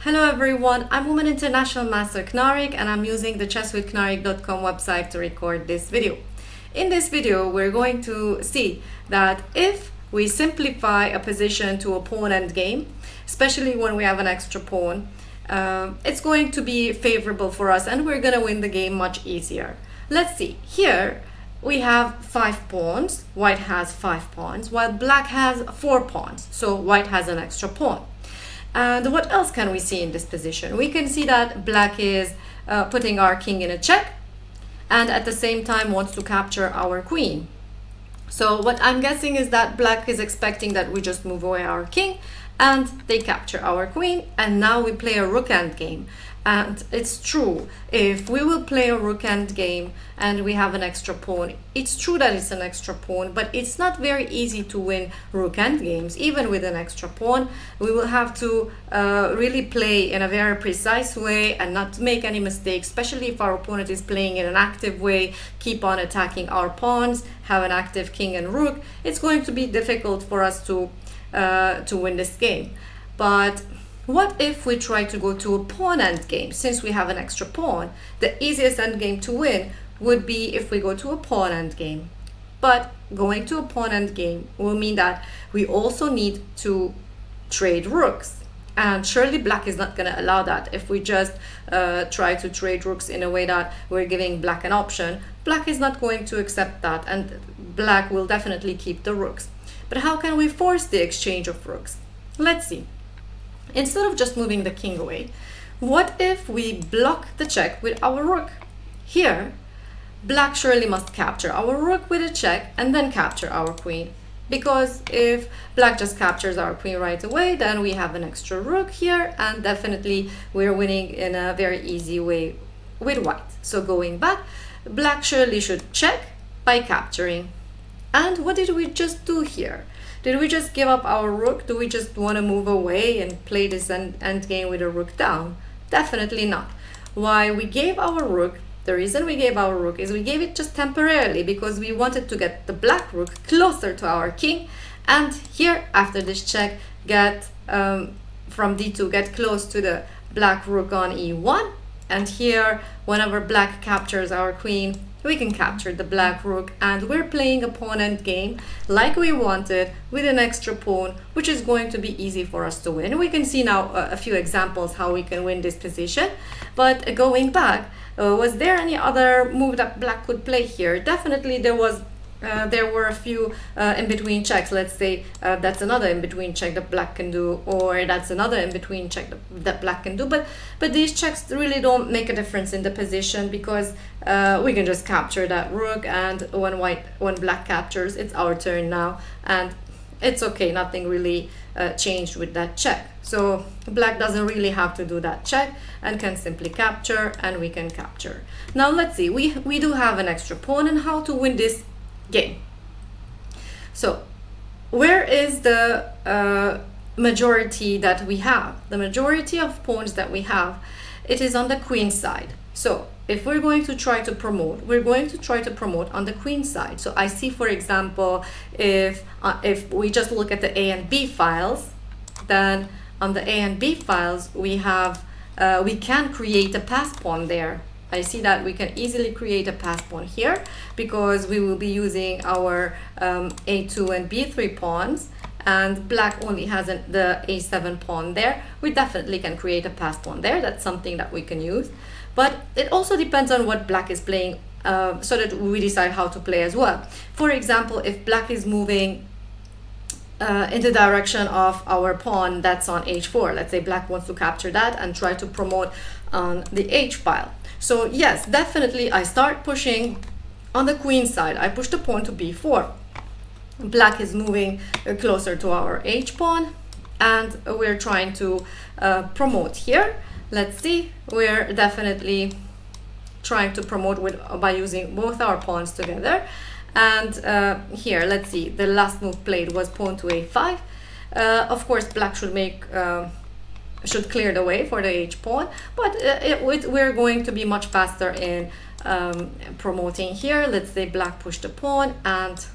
Hello everyone, I'm Woman International Master Knarik and I'm using the chesswithknarik.com website to record this video. In this video, we're going to see that if we simplify a position to a pawn endgame, especially when we have an extra pawn, it's going to be favorable for us and we're going to win the game much easier. Let's see. Here we have 5 pawns. White has 5 pawns, while black has 4 pawns. So white has an extra pawn. And what else can we see in this position? We can see that black is putting our king in a check and at the same time wants to capture our queen. So what I'm guessing is that black is expecting that we just move away our king and they capture our queen, and now we play a rook endgame. And it's true, if we will play a rook endgame and we have an extra pawn, it's true that it's an extra pawn, but it's not very easy to win rook endgames. Even with an extra pawn, we will have to really play in a very precise way and not make any mistakes, especially if our opponent is playing in an active way, keep on attacking our pawns, have an active king and rook. It's going to be difficult for us to win this game. But what if we try to go to a pawn endgame? Since we have an extra pawn, the easiest endgame to win would be if we go to a pawn endgame. But going to a pawn endgame will mean that we also need to trade rooks. And surely black is not going to allow that. If we just try to trade rooks in a way that we're giving black an option, black is not going to accept that, and black will definitely keep the rooks. But how can we force the exchange of rooks? Let's see. Instead of just moving the king away, what if we block the check with our rook? Here, black surely must capture our rook with a check and then capture our queen. Because if black just captures our queen right away, then we have an extra rook here, and definitely we're winning in a very easy way with white. So going back, black surely should check by capturing. And what did we just do here? Did we just give up our rook? Do we just want to move away and play this endgame with a rook down? Definitely not. Why we gave our rook, the reason we gave our rook is we gave it just temporarily because we wanted to get the black rook closer to our king, and here after this check get from d2 get close to the black rook on e1, and here whenever black captures our queen, we can capture the black rook, and we're playing a pawn endgame like we wanted with an extra pawn, which is going to be easy for us to win. We can see now a few examples how we can win this position. But going back, was there any other move that black could play here? Definitely there was. There were a few in-between checks. Let's say that's another in-between check that black can do, or that's another in-between check that black can do. But these checks really don't make a difference in the position because we can just capture that rook, and when black captures, it's our turn now, and it's okay. Nothing really changed with that check. So black doesn't really have to do that check and can simply capture, and we can capture. Now let's see. We do have an extra pawn, and how to win this game. So where is the majority that we have? The majority of pawns that we have, it is on the queen side. So if we're going to try to promote, we're going to try to promote on the queen side. So I see, for example, if we just look at the A and B files, then on the A and B files we have we can create a pass pawn there. I see that we can easily create a pass pawn here because we will be using our A2 and B3 pawns, and black only has the A7 pawn there. We definitely can create a pass pawn there. That's something that we can use. But it also depends on what black is playing so that we decide how to play as well. For example, if black is moving in the direction of our pawn that's on h4, let's say black wants to capture that and try to promote on the h file. So yes, definitely I start pushing on the queen side. I push the pawn to b4. Black is moving closer to our h pawn, and we're trying to promote here. Let's see, we're definitely trying to promote by using both our pawns together. And here, let's see, the last move played was pawn to a5. Of course, black should clear the way for the h pawn, but we're going to be much faster in promoting here. Let's say black pushed the pawn, and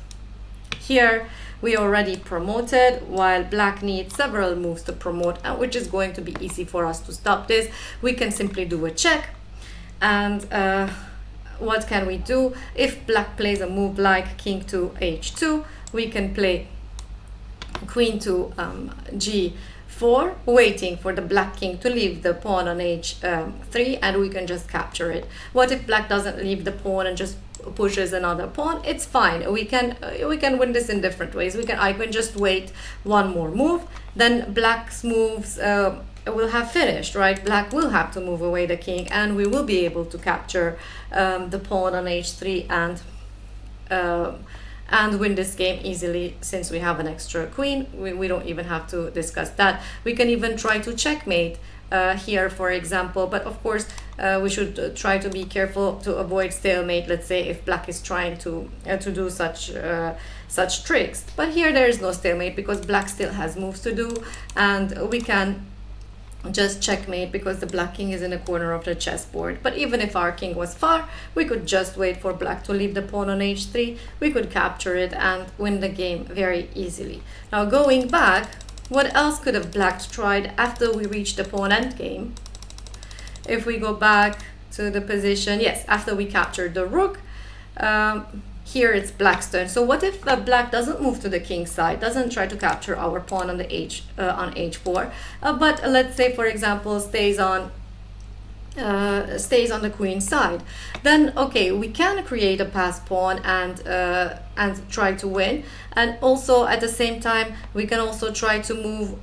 Here we already promoted, while black needs several moves to promote, and which is going to be easy for us to stop this. We can simply do a check. And what can we do? If black plays a move like king to h2, we can play queen to g4, waiting for the black king to leave the pawn on h3, and we can just capture it. What if black doesn't leave the pawn and just pushes another pawn? It's fine. We can win this in different ways. I can just wait one more move, then black's moves will have finished, right? Black will have to move away the king, and we will be able to capture the pawn on h3 and win this game easily, since we have an extra queen. We don't even have to discuss that. We can even try to checkmate here, for example, but of course we should try to be careful to avoid stalemate, let's say, if black is trying to do such tricks. But here there is no stalemate because black still has moves to do, and we can just checkmate because the black king is in a corner of the chessboard. But even if our king was far, we could just wait for black to leave the pawn on h3. We could capture it and win the game very easily. Now, going back, what else could have black tried after we reached the pawn endgame? If we go back to the position, yes, after we captured the rook, here it's black's turn. So what if black doesn't move to the king side, doesn't try to capture our pawn on the h4, but let's say, for example, stays on the queen side? Then okay, we can create a passed pawn and try to win, and also at the same time we can also try to move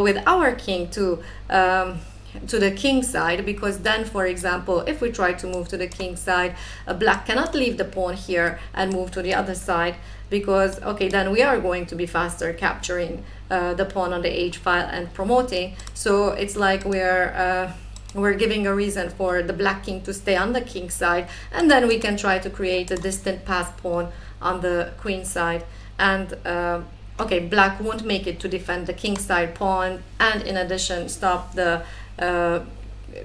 with our king to the king side, because then, for example, if we try to move to the king side, black cannot leave the pawn here and move to the other side, because okay, then we are going to be faster capturing the pawn on the h file and promoting. So it's like we're giving a reason for the black king to stay on the king side, and then we can try to create a distant passed pawn on the queen side, and okay, black won't make it to defend the king side pawn, and in addition stop the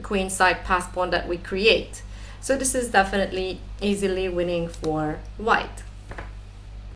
queen side passed pawn that we create. So this is definitely easily winning for white.